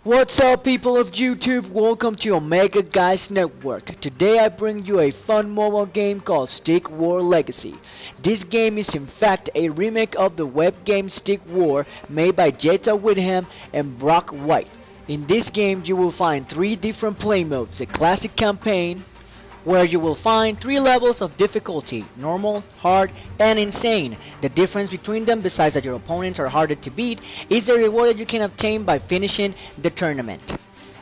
What's up, people of YouTube? Welcome to Omega Guys Network. Today I bring you a fun mobile game called Stick War Legacy. This game is in fact a remake of the web game Stick War made by Jetta Whitham and Brock White. In this game you will find 3 different play modes: a classic campaign, where you will find 3 levels of difficulty: normal, hard, and insane. The difference between them, besides that your opponents are harder to beat, is the reward that you can obtain by finishing the tournament.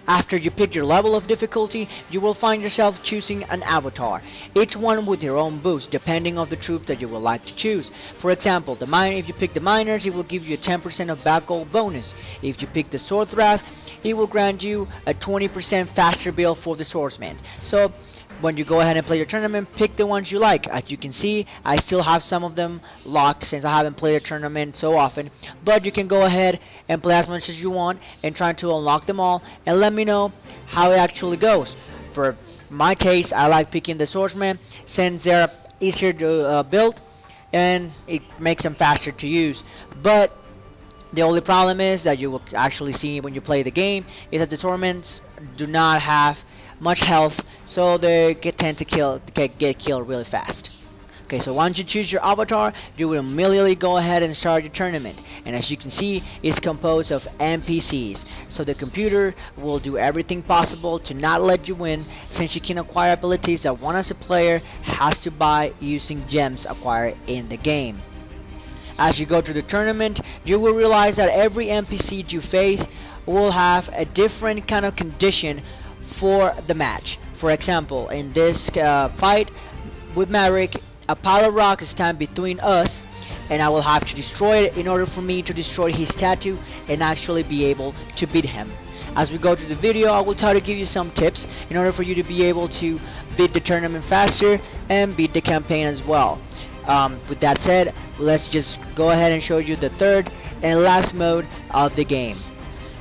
After you pick your level of difficulty, you will find yourself choosing an avatar, each one with your own boost depending on the troop that you would like to choose. For example, if you pick the miners, it will give you a 10% of back gold bonus. If you pick the sword thrust, it will grant you a 20% faster build for the swordsman. So when you go ahead and play your tournament, pick the ones you like. As you can see, I still have some of them locked since I haven't played a tournament so often, but you can go ahead and play as much as you want and try to unlock them all, and let me know how it actually goes. For my taste, I like picking the swordsman since they're easier to build and it makes them faster to use. But the only problem is that you will actually see when you play the game is that the swordsmen do not have much health, so they tend to get killed really fast. Okay, so once you choose your avatar, you will immediately go ahead and start your tournament. And as you can see, it's composed of NPCs. So the computer will do everything possible to not let you win, since you can acquire abilities that one as a player has to buy using gems acquired in the game. As you go through the tournament, you will realize that every NPC you face will have a different kind of condition for the match. For example, in this fight with Maverick, a pile of rocks stand between us, and I will have to destroy it in order for me to destroy his statue and actually be able to beat him. As we go through the video, I will try to give you some tips in order for you to be able to beat the tournament faster and beat the campaign as well. With that said, let's just go ahead and show you the third and last mode of the game.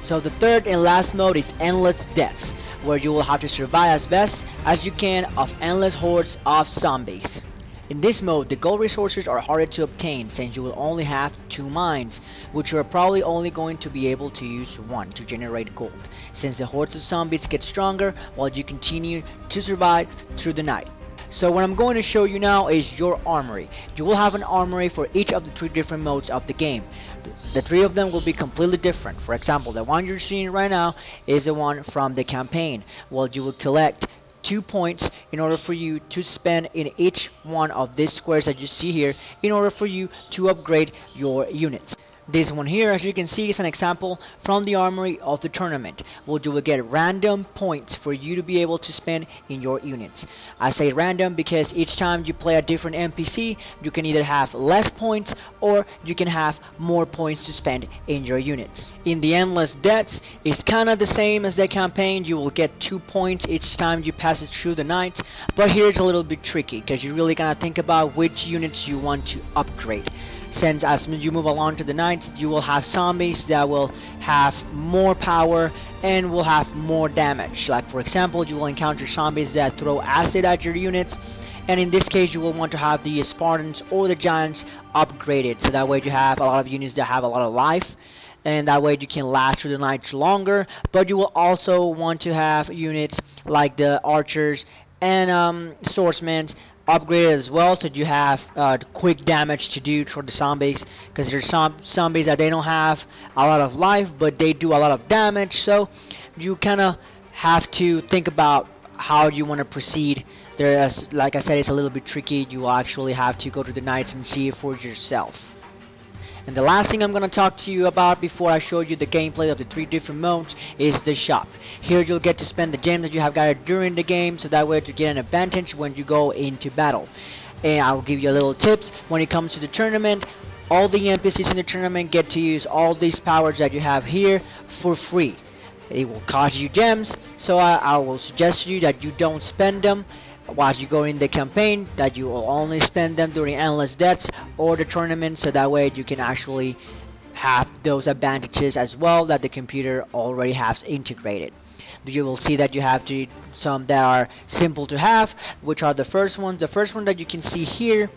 So the third and last mode is Endless Deaths, where you will have to survive as best as you can of endless hordes of zombies. In this mode, the gold resources are harder to obtain since you will only have 2 mines, which you are probably only going to be able to use 1 to generate gold, since the hordes of zombies get stronger while you continue to survive through the night. So what I'm going to show you now is your armory. You will have an armory for each of the 3 different modes of the game. The 3 of them will be completely different. For example, the one you're seeing right now is the one from the campaign. Well, you will collect 2 points in order for you to spend in each one of these squares that you see here in order for you to upgrade your units. This one here, as you can see, is an example from the armory of the tournament, where you will get random points for you to be able to spend in your units. I say random because each time you play a different NPC, you can either have less points or you can have more points to spend in your units. In the Endless Deaths, it's kind of the same as the campaign. You will get 2 points each time you pass it through the night, but here's a little bit tricky because you really gotta think about which units you want to upgrade. Since as you move along to the night, you will have zombies that will have more power and will have more damage. Like for example, you will encounter zombies that throw acid at your units, and in this case you will want to have the Spartans or the Giants upgraded, so that way you have a lot of units that have a lot of life, and that way you can last through the night longer. But you will also want to have units like the archers and swordsmen upgraded as well, so you have quick damage to do for the zombies, because there's some zombies that they don't have a lot of life but they do a lot of damage, so you kind of have to think about how you want to proceed. There's, like I said, it's a little bit tricky. You will actually have to go to the nights and see it for yourself. And the last thing I'm going to talk to you about before I show you the gameplay of the 3 different modes is the shop. Here you'll get to spend the gems that you have gathered during the game, so that way you get an advantage when you go into battle. And I'll give you a little tips when it comes to the tournament. All the NPCs in the tournament get to use all these powers that you have here for free. It will cost you gems, so I will suggest you that you don't spend them while you go in the campaign, that you will only spend them during Endless Deaths or the tournament, so that way you can actually have those advantages as well that the computer already has integrated. You will see that you have some that are simple to have, which are the first ones. The first one that you can see here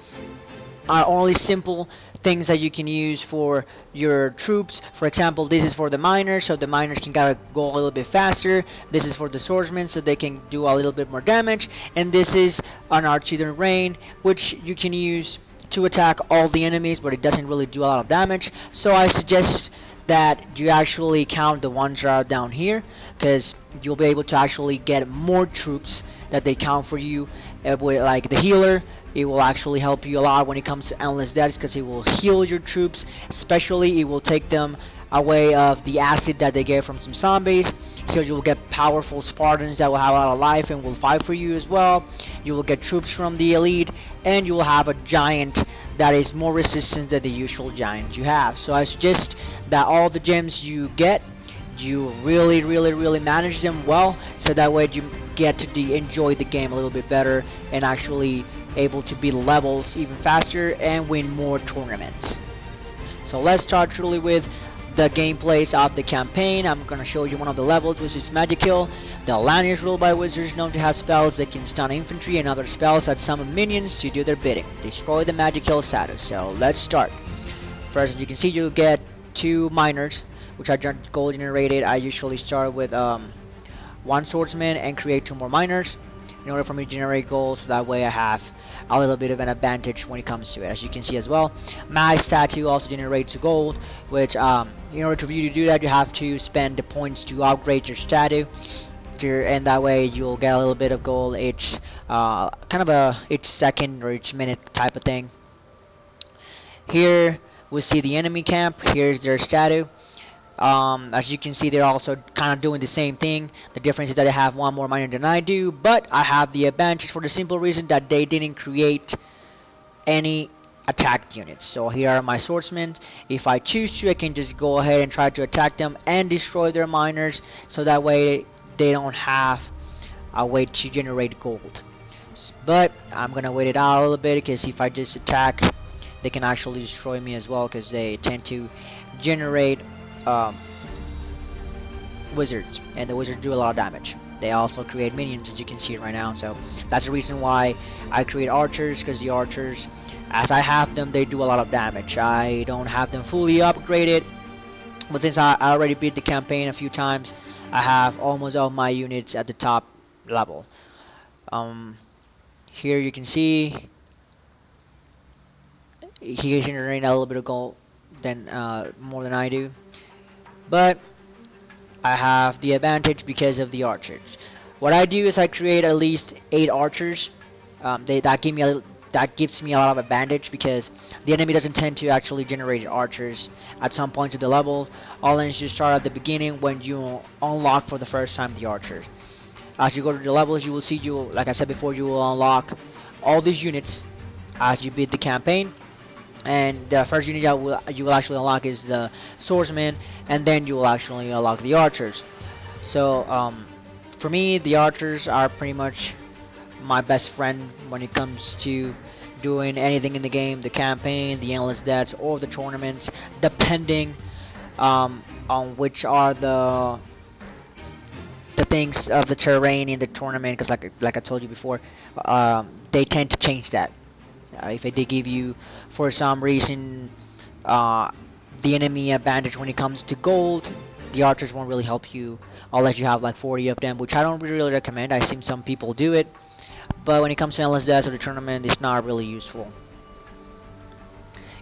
are only simple things that you can use for your troops. For example, this is for the miners, so the miners can gotta go a little bit faster. This is for the swordsmen, so they can do a little bit more damage. And this is an artillery rain, which you can use to attack all the enemies, but it doesn't really do a lot of damage. So I suggest that you actually count the ones that are down here, because you'll be able to actually get more troops that they count for you. With like the healer, it will actually help you a lot when it comes to endless deaths, because it will heal your troops. Especially it will take them away of the acid that they get from some zombies. Here you will get powerful Spartans that will have a lot of life and will fight for you as well. You will get troops from the elite, and you will have a giant that is more resistant than the usual giant you have. So I suggest that all the gems you get, you really manage them well, so that way you get to enjoy the game a little bit better and actually able to beat levels even faster and win more tournaments. So let's start truly with the gameplays of the campaign. I'm gonna show you one of the levels, which is Magic Kill. The land is ruled by wizards known to have spells that can stun infantry and other spells that summon minions to do their bidding. Destroy the Magic Kill status. So let's start. First, as you can see, you get 2 miners, which are gold generated. I usually start with 1 swordsman and create 2 more miners in order for me to generate gold, so that way I have a little bit of an advantage when it comes to it. As you can see as well, my statue also generates gold, which in order for you to do that, you have to spend the points to upgrade your statue, and that way you'll get a little bit of gold each kind of a each second or each minute type of thing. Here we see the enemy camp. Here's their statue. As you can see, they're also kind of doing the same thing. The difference is that they have 1 more miner than I do, but I have the advantage for the simple reason that they didn't create any attack units. So here are my swordsmen. If I choose to, I can just go ahead and try to attack them and destroy their miners, so that way they don't have a way to generate gold. But I'm gonna wait it out a little bit, because if I just attack, they can actually destroy me as well, because they tend to generate wizards, and the wizards do a lot of damage. They also create minions, as you can see right now. So that's the reason why I create archers, because the archers, as I have them, they do a lot of damage. I don't have them fully upgraded, but since I already beat the campaign a few times, I have almost all my units at the top level. Here you can see he is generating a little bit of gold than more than I do, but I have the advantage because of the archers. What I do is I create at least 8 archers. That gives me a lot of advantage, because the enemy doesn't tend to actually generate archers at some point of the level. All unless you start at the beginning, when you unlock for the first time the archers. As you go to the levels, you will see, like I said before, you will unlock all these units as you beat the campaign. And the first unit that you will actually unlock is the swordsman, and then you will actually unlock the archers. So for me, the archers are pretty much my best friend when it comes to doing anything in the game, the campaign, the endless deaths, or the tournaments, depending on which are the things of the terrain in the tournament. Because like I told you before, they tend to change that. If they give you, for some reason, the enemy advantage when it comes to gold, the archers won't really help you unless you have like 40 of them, which I don't really recommend. I've seen some people do it, but when it comes to endless deaths or the tournament, it's not really useful.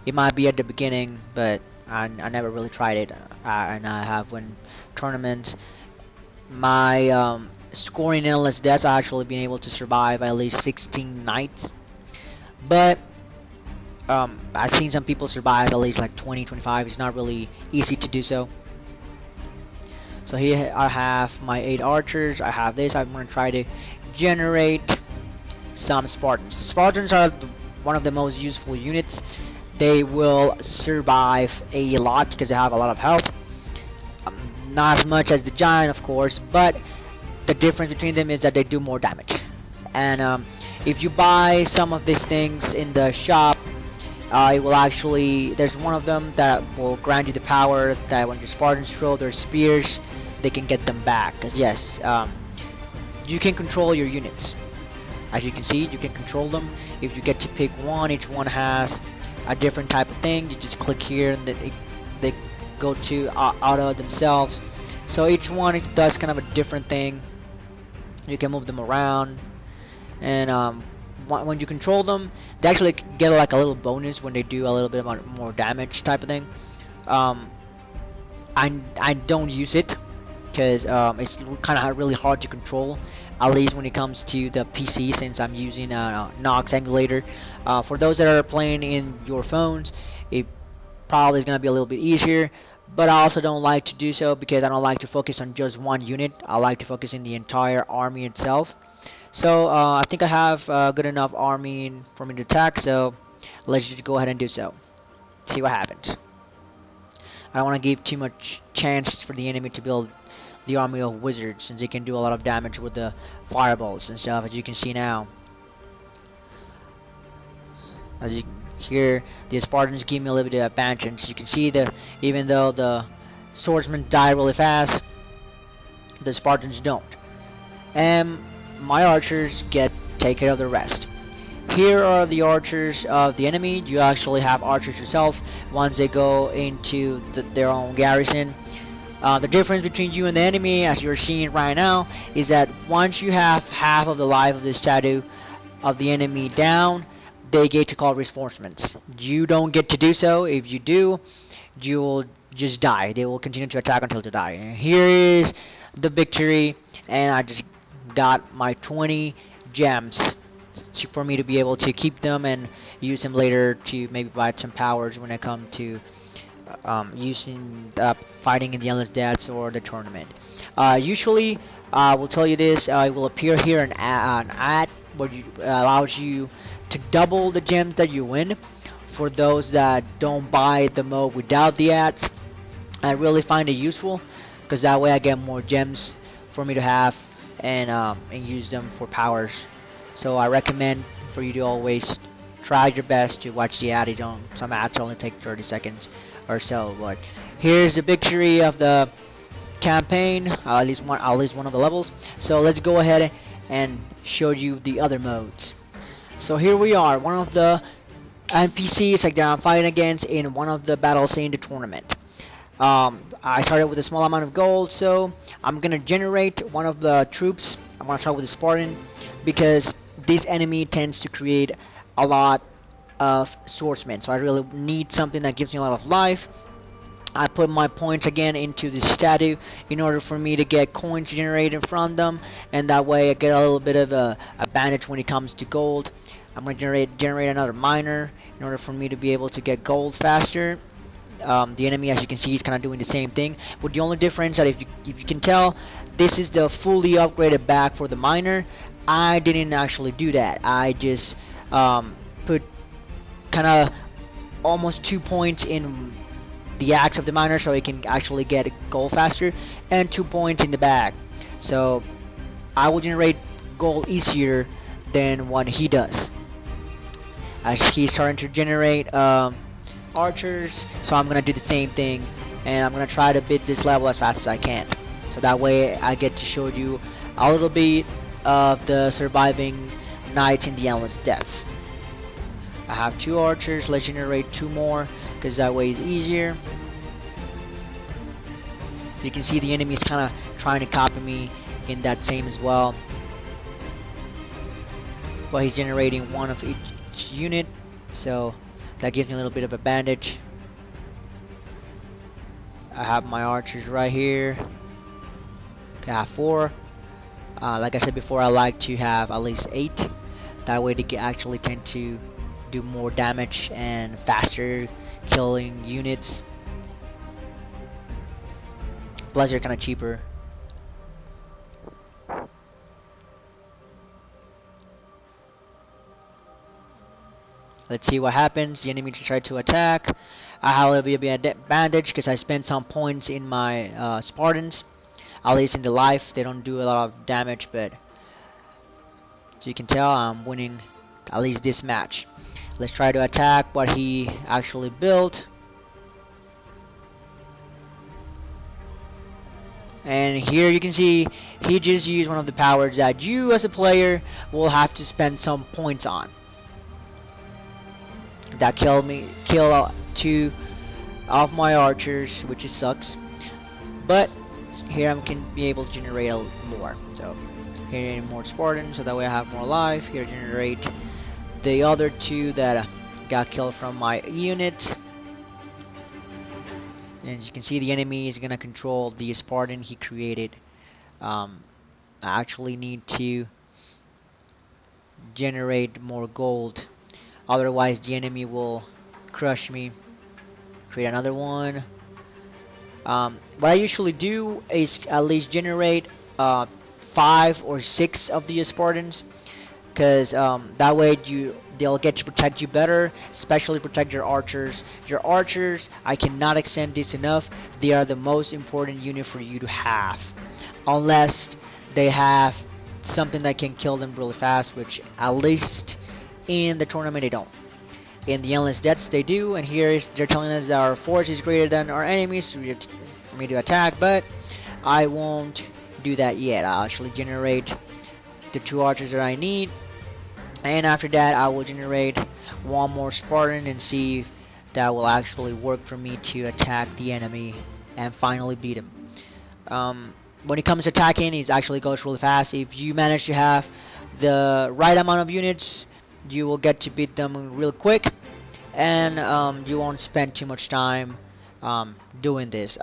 It might be at the beginning, but I never really tried it, and I have when tournaments. My scoring endless deaths, I actually been able to survive at least 16 nights. But I've seen some people survive at least like 20, 25. It's not really easy to do so. So here I have my 8 archers. I have this. I'm going to try to generate some Spartans. The Spartans are one of the most useful units. They will survive a lot because they have a lot of health. Not as much as the giant, of course, but the difference between them is that they do more damage. And if you buy some of these things in the shop, it will actually, there's one of them that will grant you the power that when your Spartans throw their spears, they can get them back. Yes, you can control your units. As you can see, you can control them. If you get to pick one, each one has a different type of thing. You just click here and they go to auto themselves. So each one it does kind of a different thing. You can move them around, and when you control them, they actually get like a little bonus when they do a little bit more damage type of thing. I don't use it because it's kind of really hard to control, at least when it comes to the PC, since I'm using a Nox emulator. For those that are playing in your phones, it probably is going to be a little bit easier, but I also don't like to do so because I don't like to focus on just one unit. I like to focus in the entire army itself. So I think I have a good enough army for me to attack, so let's just go ahead and do so. See what happens. I don't want to give too much chance for the enemy to build the army of wizards, since they can do a lot of damage with the fireballs and stuff, as you can see now. As you here, the Spartans give me a little bit of advantage, and so you can see that even though the swordsmen die really fast, the Spartans don't. And my archers take care of the rest. Here are the archers of the enemy. You actually have archers yourself once they go into their own garrison. The difference between you and the enemy, as you're seeing right now, is that once you have half of the life of the statue of the enemy down, they get to call reinforcements. You don't get to do so. If you do, you will just die. They will continue to attack until they die. And here is the victory, and I just got my 20 gems for me to be able to keep them and use them later to maybe buy some powers when I come to fighting in the endless deaths or the tournament. Usually, I will tell you this. It will appear here an ad where allows you to double the gems that you win. For those that don't buy the mode without the ads, I really find it useful because that way I get more gems for me to have and use them for powers. So I recommend for you to always try your best to watch the ad. Some ads only take 30 seconds or so. But here's the victory of the campaign, at least one of the levels. So let's go ahead and show you the other modes. So here we are, one of the NPCs that I'm fighting against in one of the battles in the tournament. I started with a small amount of gold, so I'm gonna generate one of the troops. I'm gonna start with the Spartan because this enemy tends to create a lot of swordsmen, so I really need something that gives me a lot of life. I put my points again into the statue in order for me to get coins generated from them, and that way I get a little bit of a advantage when it comes to gold. I'm going to generate another miner in order for me to be able to get gold faster. The enemy, as you can see, is kind of doing the same thing, with the only difference that if you can tell, this is the fully upgraded bag for the miner. I didn't actually do that. I just put kind of almost 2 points in the axe of the miner so he can actually get gold faster, and 2 points in the bag. So I will generate gold easier than what he does. As he's starting to generate archers, so I'm gonna do the same thing, and I'm gonna try to beat this level as fast as I can. So that way I get to show you a little bit of the surviving nights in the endless depths. I have 2 archers. Let's generate 2 more because that way is easier. You can see the enemy is kind of trying to copy me in that same as well. Well, he's generating 1 of each unit, so that gives me a little bit of advantage. I have my archers right here. Okay, I have 4. Like I said before, I like to have at least 8. That way they can actually tend to do more damage and faster killing units. Plus they're kind of cheaper. Let's see what happens. The enemy just tried to attack. I have a little bit of advantage because I spent some points in my Spartans. At least in the life, they don't do a lot of damage, but so you can tell I'm winning at least this match. Let's try to attack what he actually built. And here you can see he just used one of the powers that you as a player will have to spend some points on. That kill 2 of my archers, which is sucks. But here I can be able to generate more. So here more Spartans, so that way I have more life. Here generate the other 2 that got killed from my unit. And as you can see, the enemy is gonna control the Spartan he created. I actually need to generate more gold, otherwise the enemy will crush me. Create another one. What I usually do is at least generate 5 or 6 of the Spartans, because that way they'll get to protect you better, especially protect your archers. Your archers, I cannot extend this enough, they are the most important unit for you to have, unless they have something that can kill them really fast, which at least in the tournament they don't. In the Endless Deaths they do, and here they're telling us that our force is greater than our enemies for me to attack, but I won't do that yet. I'll actually generate the 2 archers that I need, and after that I will generate 1 more Spartan and see if that will actually work for me to attack the enemy and finally beat him. When it comes to attacking, it actually goes really fast. If you manage to have the right amount of units, you will get to beat them real quick, and you won't spend too much time doing this.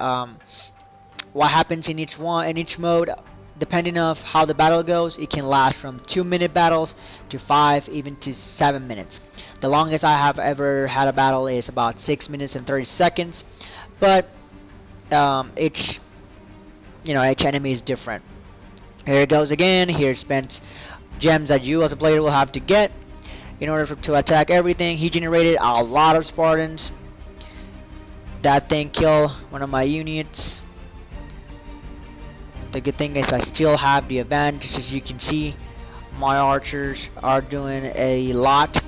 What happens in each mode, depending on how the battle goes, it can last from 2-minute battles to 5, even to 7 minutes. The longest I have ever had a battle is about 6 minutes and 30 seconds, but each enemy is different. Here it goes again. Here spent gems that you as a player will have to get in order to attack everything. He generated a lot of Spartans. That thing killed one of my units. The good thing is I still have the advantage. As you can see, my archers are doing a lot.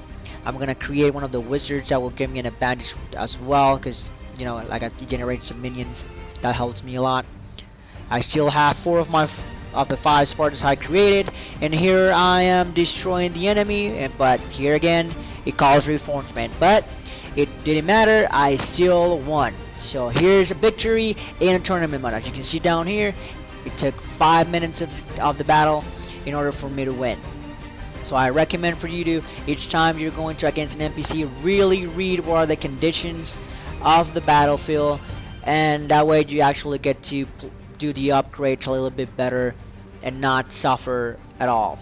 I'm gonna create one of the wizards that will give me an advantage as well, because like I generate some minions. That helps me a lot. I still have 4 of the 5 Spartans I created, and here I am destroying the enemy, but here again it calls reinforcement, but it didn't matter, I still won. So here's a victory in a tournament mode. As you can see down here, it took 5 minutes of the battle in order for me to win. So I recommend for you to, each time you're going to against an NPC, really read what are the conditions of the battlefield, and that way you actually get to do the upgrades a little bit better and not suffer at all.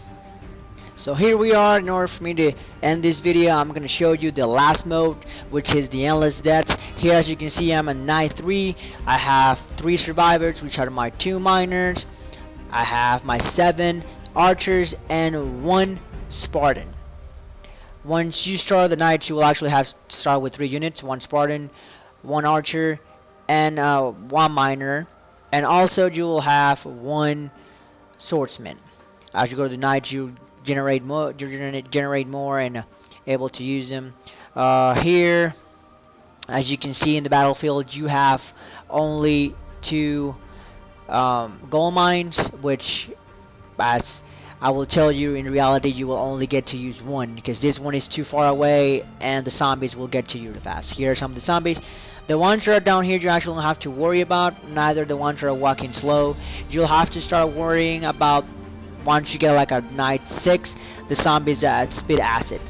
So here we are. In order for me to end this video, I'm going to show you the last mode, which is the Endless Deaths. Here, as you can see, I'm a Knight 3. I have 3 survivors, which are my 2 miners. I have my 7 archers and 1 Spartan. Once you start the Knights, you will actually have to start with 3 units, 1 Spartan, 1 archer, and 1 miner. And also you will have 1 swordsman. As you go to the Knights, you generate more. You generate more and able to use them. Here, as you can see in the battlefield, you have only 2 gold mines, which, as I will tell you, in reality you will only get to use 1, because this one is too far away and the zombies will get to you fast. Here are some of the zombies. The ones that are down here you actually don't have to worry about, neither the ones that are walking slow. You'll have to start worrying about once you get like a Knight 6, the zombies that spit acid.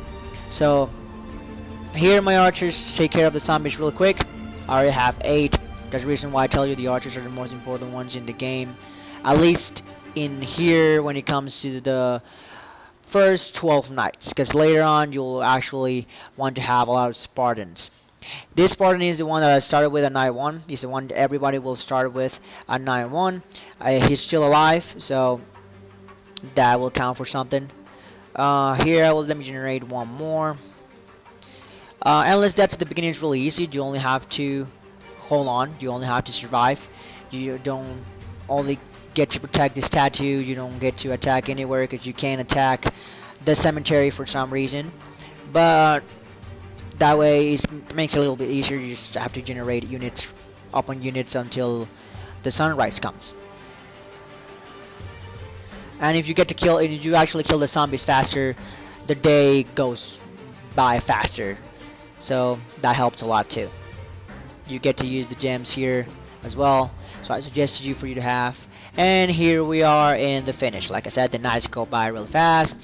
So here my archers take care of the zombies real quick. I already have 8. That's the reason why I tell you the archers are the most important ones in the game. At least in here when it comes to the first 12 nights, because later on you'll actually want to have a lot of Spartans. This Spartan is the one that I started with at Night 1. He's the one that everybody will start with at Night 1. He's still alive, so that will count for something. Here I will let me generate 1 more. Endless Deaths at the beginning is really easy. You only have to hold on. You only have to survive. You don't only get to protect this tattoo. You don't get to attack anywhere because you can't attack the cemetery for some reason. But that way it makes it a little bit easier. You just have to generate units, open units until the sunrise comes. And if you get to kill, if you actually kill the zombies faster, the day goes by faster. So that helps a lot too. You get to use the gems here as well. So I suggested you for you to have. And here we are in the finish. Like I said, the nights go by really fast.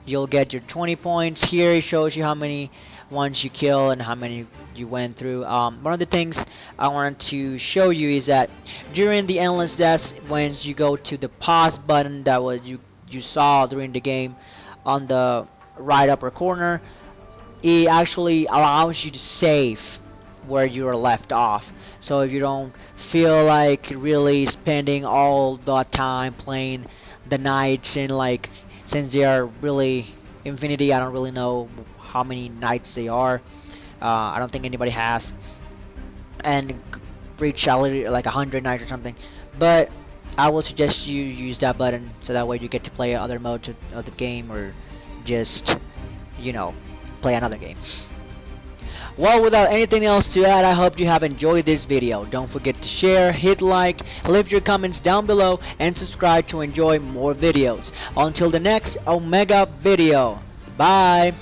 You'll get your 20 points. Here it shows you how many ones you kill and how many you went through. One of the things I wanted to show you is that during the endless deaths, when you go to the pause button that was you saw during the game on the right upper corner, it actually allows you to save where you are left off. So if you don't feel like really spending all the time playing the nights, and like, since they are really infinity, I don't really know how many nights they are. I don't think anybody has, and reach like 100 nights or something. But I will suggest you use that button so that way you get to play other modes of the game, or just, you know, play another game. Well, without anything else to add, I hope you have enjoyed this video. Don't forget to share, hit like, leave your comments down below, and subscribe to enjoy more videos. Until the next Omega video. Bye!